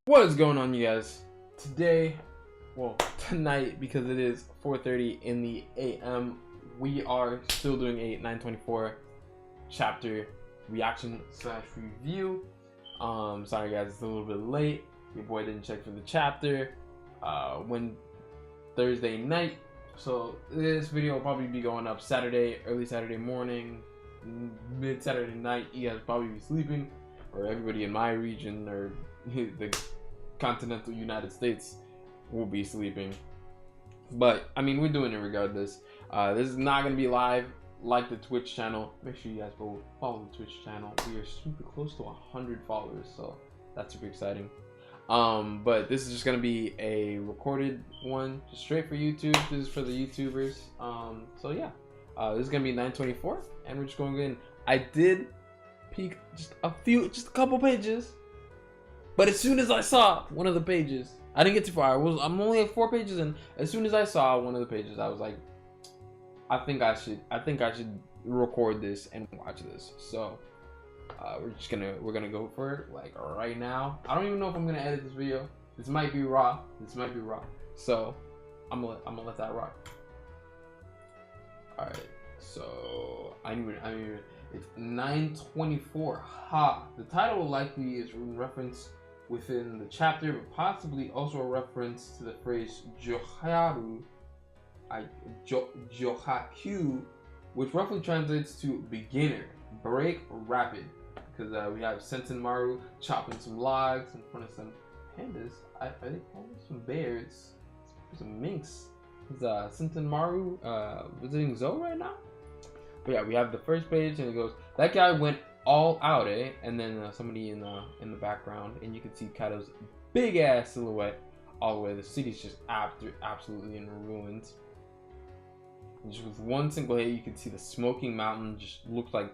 What is going on, you guys? Today, well, tonight, because it is 4:30 in the AM, we are still doing a 924 chapter reaction / review. Sorry guys, it's a little bit late. Your boy didn't check for the chapter when Thursday night, so this video will probably be going up Saturday, early Saturday morning, mid Saturday night. You guys will probably be sleeping, or everybody in my region or the continental United States will be sleeping. But I mean, we're doing it regardless. This is not gonna be live like the Twitch channel. Make sure you guys go follow the Twitch channel. We are super close to 100 followers, so that's super exciting. But this is just gonna be a recorded one, just straight for YouTube. This is for the YouTubers. So yeah, this is gonna be 924, and we're just going in. I did peek just a couple pages. But as soon as I saw one of the pages, I didn't get too far. I'm only at 4 pages, and as soon as I saw one of the pages, I was like, I think I should record this and watch this. So we're gonna go for it like right now. I don't even know if I'm gonna edit this video. This might be raw. So I'm gonna let that rock. All right. So I mean it's 924. The title likely is in reference within the chapter, but possibly also a reference to the phrase Joharu, Johakyu, which roughly translates to beginner, break, rapid. Because we have Sentinmaru chopping some logs in front of some pandas. Are they pandas? Some bears, some minks. Is Sentinmaru visiting Zoe right now? But yeah, we have the first page, and it goes, that guy went all out, eh? And then somebody in the background, and you can see Kaido's big ass silhouette all the way. The city's just absolutely in ruins. And just with one single hit, you can see the smoking mountain. Just looks like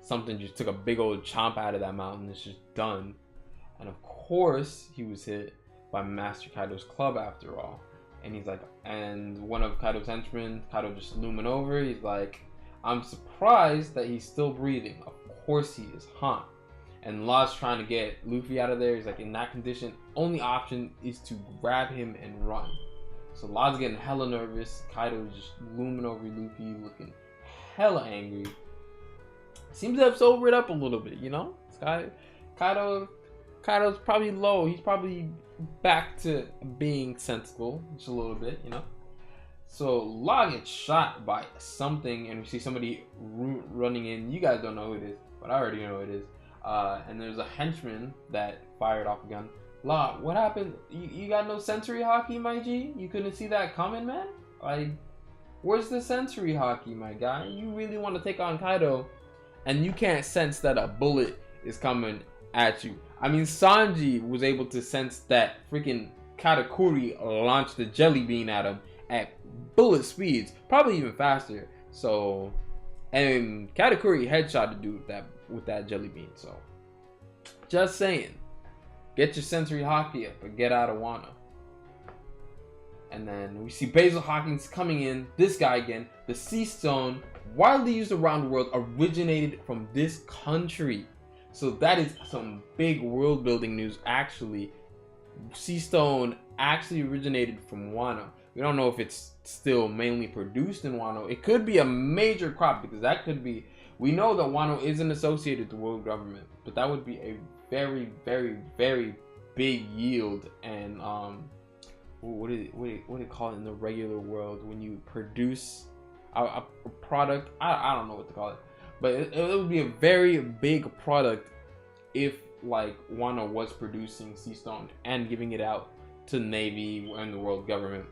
something just took a big old chomp out of that mountain. It's just done. And of course, he was hit by Master Kaido's club after all. And he's like, and one of Kaido's henchmen, Kaido just looming over. He's like, I'm surprised that he's still breathing. Of course he is, huh? And Law's trying to get Luffy out of there. He's like, in that condition, only option is to grab him and run. So Law's getting hella nervous. Kaido's just looming over Luffy, looking hella angry. Seems to have sobered up a little bit, you know? Kaido's probably low. He's probably back to being sensible just a little bit, you know? So Law gets shot by something, and we see somebody running in. You guys don't know who it is, but I already know who it is. And there's a henchman that fired off a gun. Law, what happened? You got no sensory hockey, my G? You couldn't see that coming, man? Like, where's the sensory hockey, my guy? You really want to take on Kaido, and you can't sense that a bullet is coming at you. I mean, Sanji was able to sense that freaking Katakuri launched the jelly bean at him at bullet speeds, probably even faster. So, and Katakuri headshot to do with that jelly bean. So, just saying, get your sensory hockey up and get out of Wano. And then we see Basil Hawkins coming in. This guy again. The Sea Stone, widely used around the world, originated from this country. So that is some big world building news. Actually, Sea Stone actually originated from Wano. We don't know if it's still mainly produced in Wano. It could be a major crop, because that could be. We know that Wano isn't associated with the world government, but that would be a very, very, very big yield. And what do you call it in the regular world when you produce a product? I don't know what to call it, but it would be a very big product if like Wano was producing Sea Stone and giving it out to the Navy and the world government.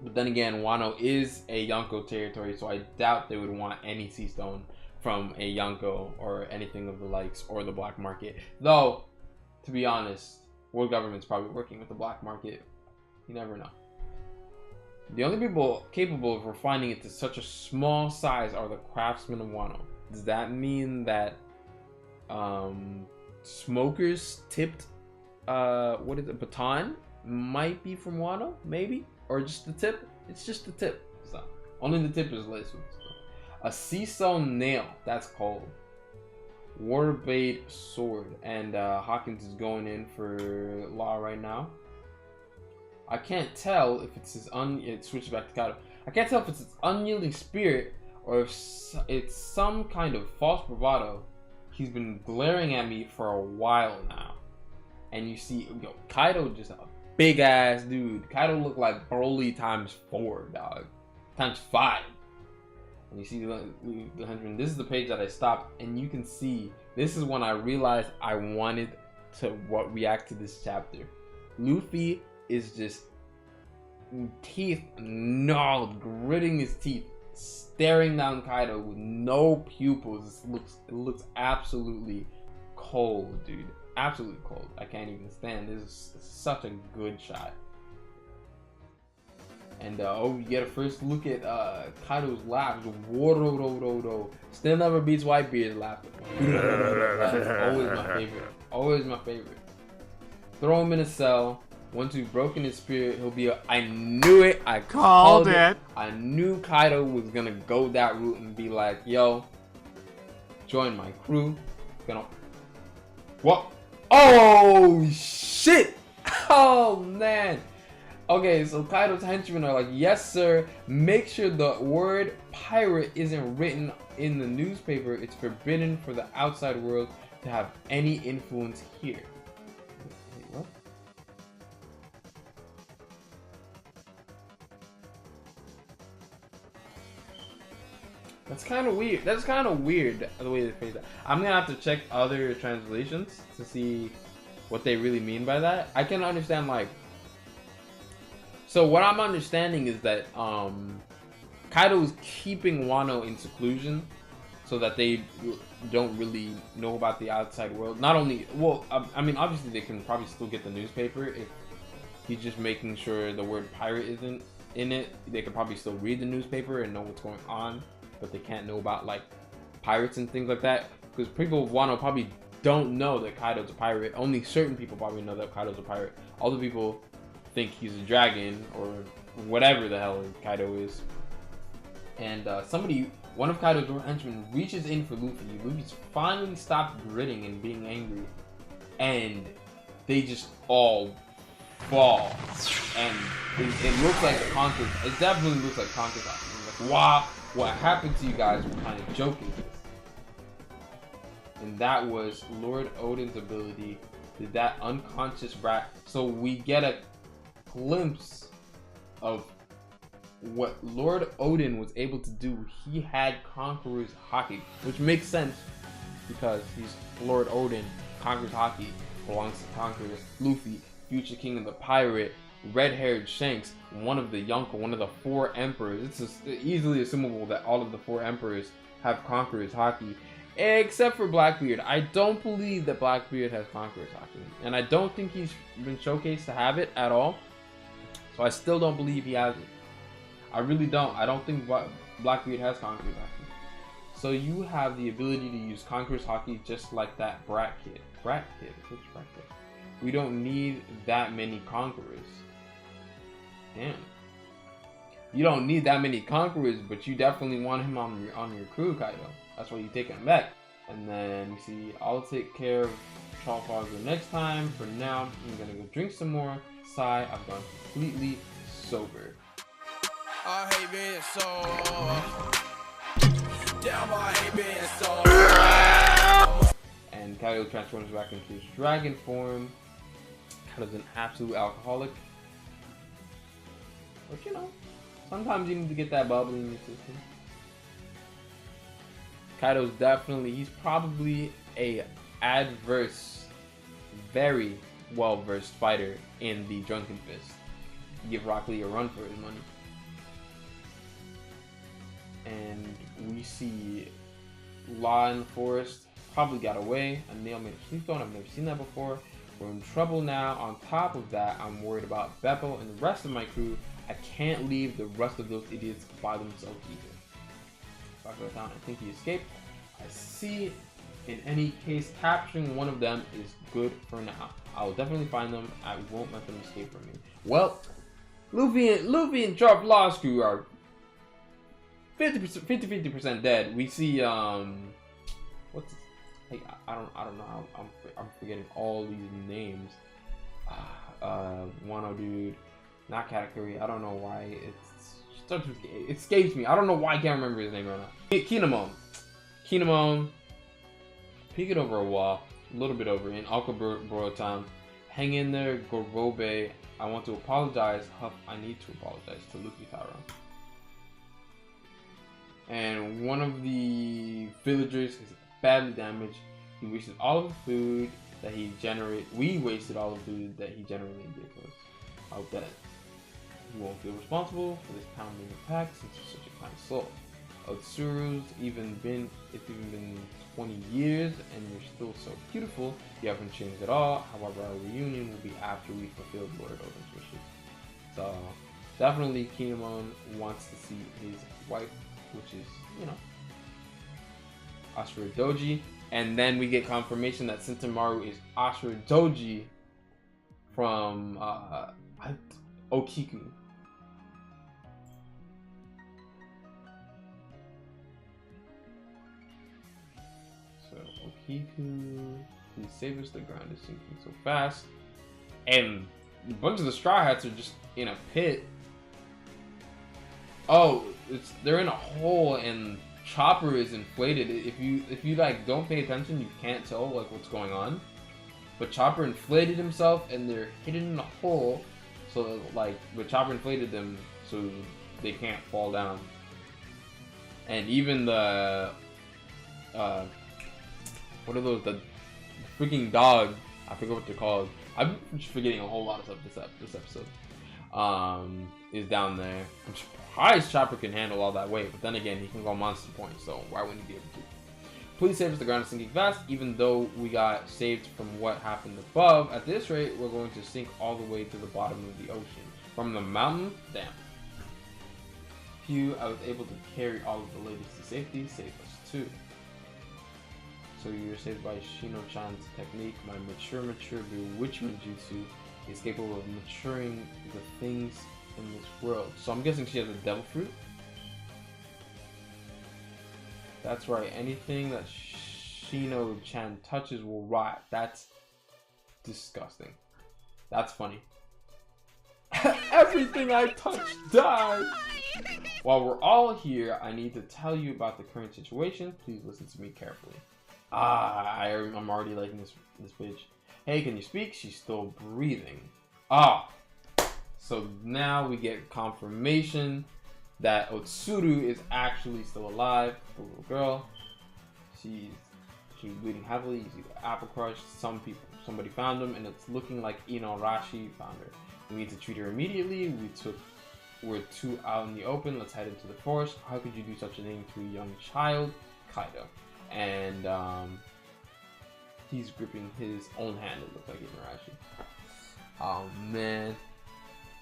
But then again, Wano is a Yonko territory, so I doubt they would want any Sea Stone from a Yonko or anything of the likes, or the black market. Though, to be honest, world government's probably working with the black market. You never know. The only people capable of refining it to such a small size are the craftsmen of Wano. Does that mean that smokers tipped what is it, baton might be from Wano? Maybe? Or just the tip? It's just the tip. So only the tip is laced with. A sea stone nail, that's cold. Waterbait sword, and Hawkins is going in for Law right now. I can't tell if it's his it switches back to Kaido. I can't tell if it's his unyielding spirit or if it's some kind of false bravado. He's been glaring at me for a while now, and you see, yo, Kaido just a big ass dude. Kaido looked like Broly times 4, dog, times 5. And you see the henchman. This is the page that I stopped, and you can see this is when I realized I wanted to react to this chapter. Luffy is just teeth gnarled, gritting his teeth, staring down Kaido with no pupils. It looks absolutely cold, dude. Absolutely cold. I can't even stand. This is such a good shot. And oh, you get a first look at Kaido's laugh. Whoa, still never beats Whitebeard's laugh. Always my favorite. Always my favorite. Throw him in a cell. Once we've broken his spirit, he'll be I knew it. I called it. I knew Kaido was gonna go that route and be like, yo, join my crew. What? Oh shit! Oh man. Okay, so Kaido's henchmen are like, yes sir, make sure the word pirate isn't written in the newspaper. It's forbidden for the outside world to have any influence here. Wait, what? That's kind of weird. That's kind of weird the way they phrase that. I'm gonna have to check other translations to see what they really mean by that. I can understand, like, so what I'm understanding is that Kaido is keeping Wano in seclusion so that they don't really know about the outside world. Not only, well, I mean, obviously they can probably still get the newspaper if he's just making sure the word pirate isn't in it. They could probably still read the newspaper and know what's going on, but they can't know about like pirates and things like that, because people of Wano probably don't know that Kaido's a pirate. Only certain people probably know that Kaido's a pirate. All the people think he's a dragon or whatever the hell Kaido is. And one of Kaido's henchmen reaches in for Luffy. Luffy's finally stopped gritting and being angry, and they just all fall. And it looks like a conquest. It definitely looks like conquest. Like, wow, what happened to you guys? What kind of joke is this? And that was Lord Odin's ability. Did that unconscious rat? So we get a glimpse of what Lord Odin was able to do. He had Conqueror's Haki, which makes sense because he's Lord Odin. Conqueror's Haki belongs to Conqueror Luffy, future king of the pirate, red-haired Shanks, one of the 4 emperors. It's just easily assumable that all of the 4 emperors have Conqueror's Haki, except for Blackbeard. I don't believe that Blackbeard has Conqueror's Haki, and I don't think he's been showcased to have it at all. So I still don't believe he has it. I really don't. I don't think Blackbeard has Conqueror's Haki. So you have the ability to use Conqueror's Haki just like that Brat Kid. Brat Kid? Which Brat Kid? We don't need that many Conquerors. Damn. You don't need that many Conquerors, but you definitely want him on your crew, Kaido. That's why you take him back. And then you see, I'll take care of Trafalgar next time. For now, I'm gonna go drink some more. Sigh, I've gone completely sober. I hate being sober. Damn, I hate being sober. And Kaido transforms back into his dragon form. Kaido's an absolute alcoholic. But you know, sometimes you need to get that bubbly in your system. Kaido's he's probably a adverse, very well-versed fighter in the Drunken Fist. Give Rock Lee a run for his money. And we see Law in the forest, probably got away. A nail made a sleep stone, I've never seen that before. We're in trouble now. On top of that, I'm worried about Beppo and the rest of my crew. I can't leave the rest of those idiots by themselves either. Back to the town, I think he escaped. I see. In any case, capturing one of them is good for now. I will definitely find them. I won't let them escape from me. Well, Luffy and Sharp Law's crew are 50% dead. We see what's his, I don't know how I'm forgetting all these names. Wano dude, not Katakuri. I don't know why it escapes me. I don't know why I can't remember his name right now. Kinemon. Peek it over a wall, a little bit over in Akaburo Town. Hang in there, Gorobe. I want to apologize. Huff, I need to apologize to Luffy Taro. And one of the villagers is badly damaged. He wasted all of the food that he generated. We wasted all of the food that he generated and gave us. I hope that he won't feel responsible for this pounding attack since he's such a kind soul. Otsuru's it's even been 20 years and you're still so beautiful. You haven't changed at all. However, our reunion will be after we fulfill Lord Oden's wishes. So definitely Kinemon wants to see his wife, which is, you know, Ashura Doji. And then we get confirmation that Sentomaru is Ashura Doji from Okiku. So Okiku, please save us. The ground is sinking so fast. And a bunch of the Straw Hats are just in a pit. Oh, they're in a hole and Chopper is inflated. If you like don't pay attention, you can't tell like what's going on. But Chopper inflated himself and they're hidden in a hole. So like, but Chopper inflated them so they can't fall down. And even the what are those, the freaking dog, I forget what they're called. I'm just forgetting a whole lot of stuff this episode. Is down there. I'm surprised Chopper can handle all that weight, but then again, he can go monster point, so why wouldn't he be able to? Please save us. The ground is sinking fast. Even though we got saved from what happened above, at this rate, we're going to sink all the way to the bottom of the ocean. From the mountain, damn. Phew, I was able to carry all of the ladies to safety. Save us too. So you're saved by Shino-chan's technique. My mature bewitchment jutsu is capable of maturing the things in this world. So I'm guessing she has a devil fruit. That's right. Anything that Shino-chan touches will rot. That's disgusting. That's funny. Everything I touch dies. While we're all here, I need to tell you about the current situation. Please listen to me carefully. I'm already liking this page. Hey, can you speak? She's still breathing. So now we get confirmation that Otsuru is actually still alive. The little girl. She's bleeding heavily. You see the apple crush. Somebody found him, and it's looking like Inuarashi found her. We need to treat her immediately. We're two out in the open. Let's head into the forest. How could you do such a thing to a young child? Kaido. And he's gripping his own hand. It looks like Inuarashi. Oh man,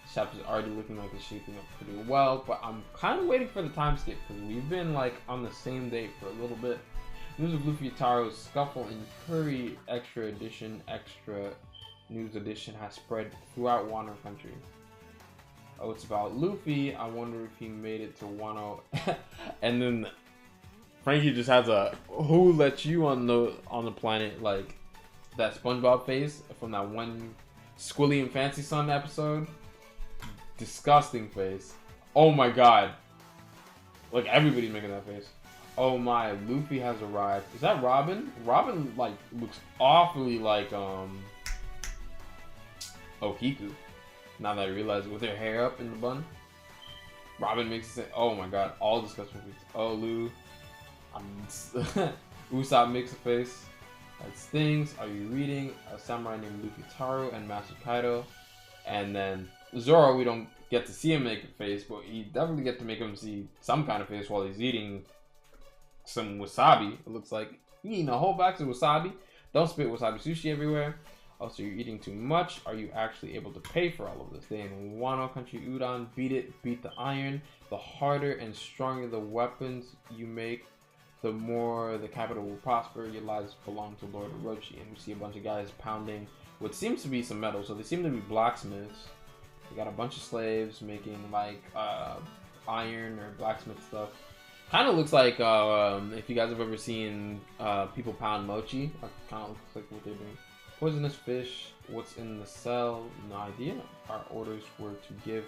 this chapter's already looking like it's shaping up pretty well, but I'm kind of waiting for the time skip because we've been like on the same day for a little bit. News of Luffy Taro's scuffle in Curry Extra News Edition has spread throughout Wano country. Oh, it's about Luffy. I wonder if he made it to Wano. And then Frankie just has a "Who let you on the planet?" like that SpongeBob face from that one Squilly and Fancy Sun episode. Disgusting face. Oh my god. Like everybody's making that face. Oh my, Luffy has arrived. Is that Robin? Robin like looks awfully like Okiku. Now that I realize it, with her hair up in the bun. Robin makes it say, oh my god, all disgusting faces. Oh Lou. Usopp makes a face. That stings. Are you reading? A samurai named Luffy Taro and Master Kaido. And then Zoro, we don't get to see him make a face, but you definitely get to make him see some kind of face while he's eating some wasabi. It looks like you're eating a whole box of wasabi. Don't spit wasabi sushi everywhere. Also, you're eating too much. Are you actually able to pay for all of this? They in Wano country udon. Beat the iron. The harder and stronger the weapons you make, the more the capital will prosper. Your lives belong to Lord Orochi. And we see a bunch of guys pounding what seems to be some metal. So they seem to be blacksmiths. They got a bunch of slaves making like iron or blacksmith stuff. Kind of looks like if you guys have ever seen people pound mochi, kind of looks like what they're doing. Poisonous fish. What's in the cell? No idea. Our orders were to give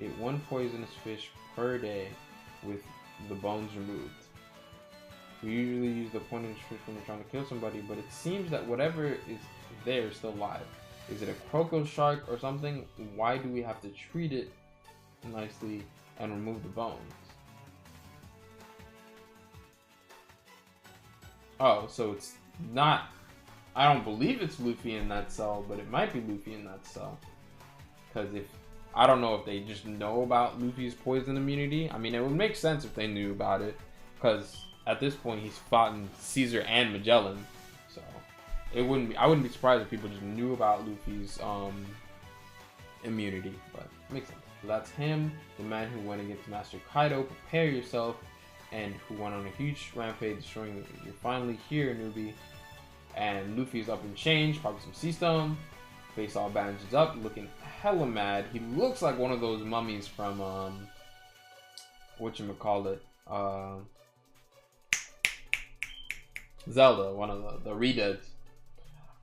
it 1 poisonous fish per day with the bones removed. We usually use the poisonous fish when we're trying to kill somebody, but it seems that whatever is there is still alive. Is it a crocodile shark or something? Why do we have to treat it nicely and remove the bones? Oh, so it's not... I don't believe it's Luffy in that cell, but it might be Luffy in that cell. Because if... I don't know if they just know about Luffy's poison immunity. I mean, it would make sense if they knew about it. Because at this point, he's fought in Caesar and Magellan. So, it wouldn't be... I wouldn't be surprised if people just knew about Luffy's immunity. But it makes sense. So that's him, the man who went against Master Kaido. Prepare yourself. And who went on a huge rampage, destroying Luffy. You're finally here, newbie. And Luffy's up in chains, probably some sea stone. Face all bandaged up, looking hella mad. He looks like one of those mummies from whatchamacallit, Zelda, one of the Redeads.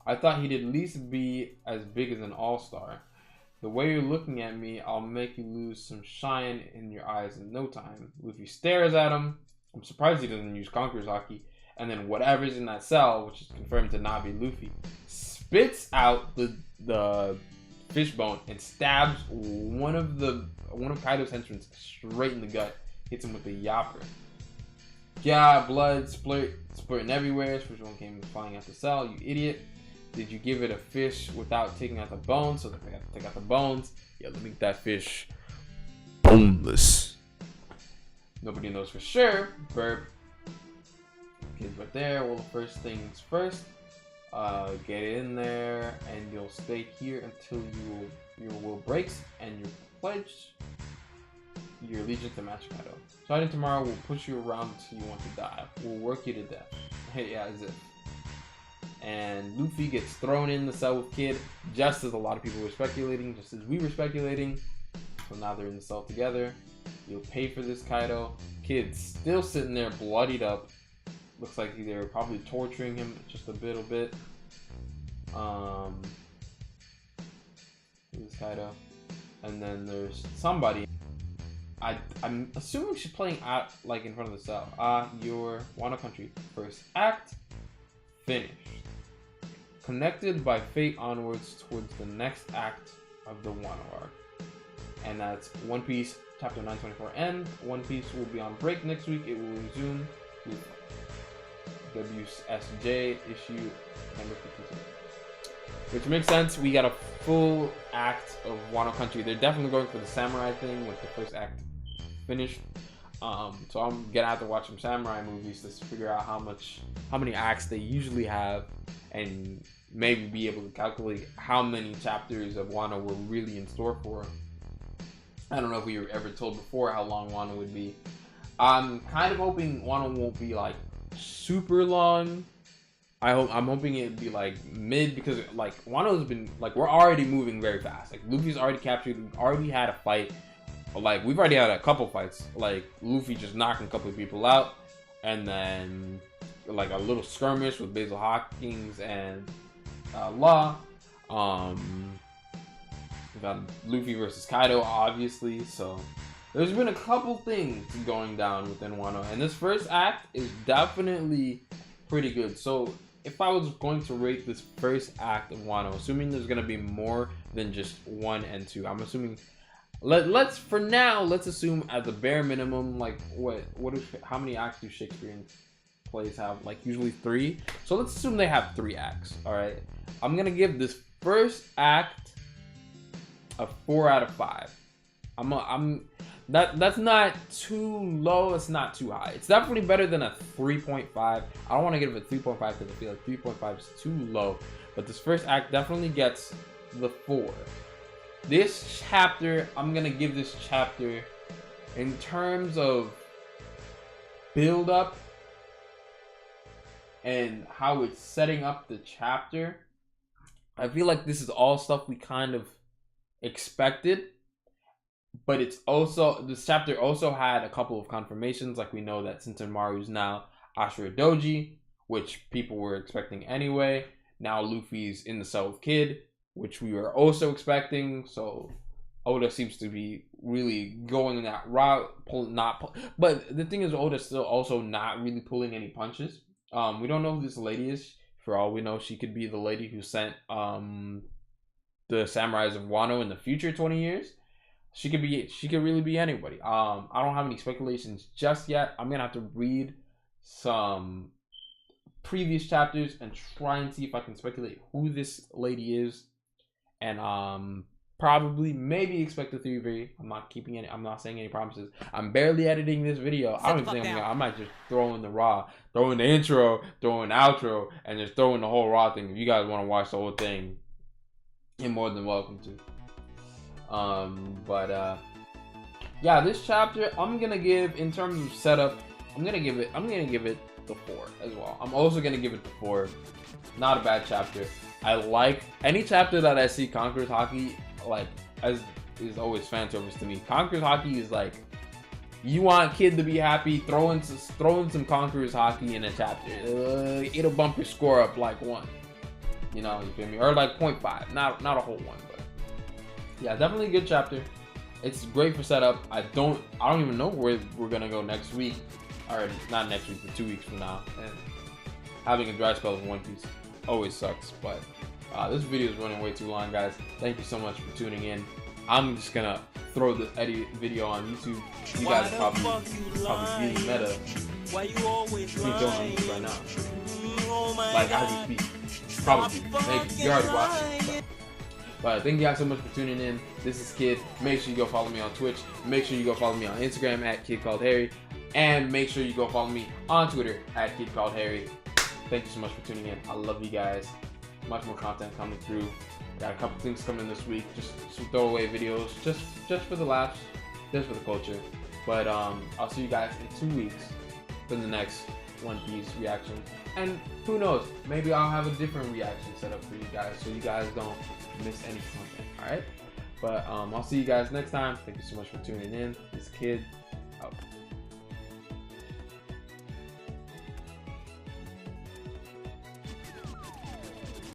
I thought he'd at least be as big as an all-star. The way you're looking at me, I'll make you lose some shine in your eyes in no time. Luffy stares at him. I'm surprised he doesn't use Conqueror's Haki. And then whatever's in that cell, which is confirmed to not be Luffy, spits out the fish bone and stabs one of Kaido's henchmen straight in the gut. Hits him with the yapper. Yeah, blood splurting everywhere. Fish bone came flying out the cell. You idiot. Did you give it a fish without taking out the bones? So they got to take out the bones. Yeah, let me make that fish boneless. Nobody knows for sure. Burp. Kids right there. Well, the first things first. Get in there, and you'll stay here until your will breaks and you pledge your allegiance to Master Kaido. Starting tomorrow, we'll push you around until you want to die. We'll work you to death. Hey, yeah, as if. And Luffy gets thrown in the cell with Kid, just as a lot of people were speculating, just as we were speculating. So now they're in the cell together. You'll pay for this, Kaido. Kid's still sitting there bloodied up. Looks like they were probably torturing him just a little bit. This Kaido. And then there's somebody. I'm assuming she's playing out like in front of the cell. Your Wano country. First act finished. Connected by fate onwards towards the next act of the Wano arc. And that's One Piece chapter 924 end. One Piece will be on break next week. It will resume with WSJ issue number 52. Which makes sense. We got a full act of Wano Country. They're definitely going for the samurai thing with the first act finished. So I'm gonna have to watch some samurai movies to figure out how many acts they usually have, and maybe be able to calculate how many chapters of Wano we're really in store for. I don't know if we were ever told before how long Wano would be. I'm kind of hoping Wano won't be like super long. I'm hoping it'd be like mid, because like Wano's been like, we're already moving very fast. Like Luffy's already captured, we've already had a fight. Like we've already had a couple fights. Like Luffy just knocking a couple of people out, and then like a little skirmish with Basil Hawkins and Law. We got Luffy versus Kaido, obviously. So there's been a couple things going down within Wano, and this first act is definitely pretty good. So if I was going to rate this first act of Wano, assuming there's gonna be more than just 1 and 2, I'm assuming. Let's for now, let's assume at the bare minimum, like how many acts do Shakespearean plays have? Like usually 3. So let's assume they have 3 acts. All right, I'm gonna give this first act a 4 out of 5. That's not too low. It's not too high. It's definitely better than a 3.5. I don't want to give it a 3.5 because I feel like 3.5 is too low. But this first act definitely gets the 4. This chapter, I'm gonna give this chapter, in terms of build up and how it's setting up the chapter, I feel like this is all stuff we kind of expected. but it's also, this chapter also had a couple of confirmations. Like, we know that Sentomaru's now Ashura Doji, which people were expecting anyway. Now Luffy's in the cell with Kid, which we were also expecting. So Oda seems to be really going that route, but the thing is, Oda's still also not really pulling any punches. We don't know who this lady is. For all we know, she could be the lady who sent the samurais of Wano in the future 20 years. She could really be anybody. I don't have any speculations just yet. I'm gonna have to read some previous chapters and try and see if I can speculate who this lady is, and probably maybe expect a theory. I'm not saying any promises. I'm barely editing this video. I don't even think I might just throw in the intro, throw in the outro, and just throw in the whole raw thing. If you guys want to watch the whole thing, you're more than welcome to. Yeah, this chapter I'm gonna give, in terms of setup, I'm gonna give it the 4 as well. I'm also gonna give it the 4. Not a bad chapter. I like any chapter that I see Conqueror's Haki, like, as is always fan service to me. Conqueror's Haki is like, you want Kid to be happy, throw in some Conqueror's Haki in a chapter. It'll bump your score up like 1. You know, you feel me? Or like 0.5. Not a whole 1, but yeah, definitely a good chapter. It's great for setup. I don't even know where we're gonna go next week, or not next week, but 2 weeks from now. And having a dry spell of One Piece always sucks. But this video is running way too long, guys. Thank you so much for tuning in. I'm just gonna throw this edit video on YouTube. You guys probably really meta. Why you always me throwing on YouTube right now, like as we speak. Probably, maybe you're already watching. So. But thank you guys so much for tuning in. This is Kid. Make sure you go follow me on Twitch. Make sure you go follow me on Instagram at KidCalledHarry. And make sure you go follow me on Twitter at KidCalledHarry. Thank you so much for tuning in. I love you guys. Much more content coming through. Got a couple things coming this week. Just some throwaway videos. Just for the laughs. Just for the culture. But I'll see you guys in 2 weeks for the next One Piece reaction. And who knows? Maybe I'll have a different reaction set up for you guys, so you guys don't miss any content. Alright? But I'll see you guys next time. Thank you so much for tuning in. This Kid out.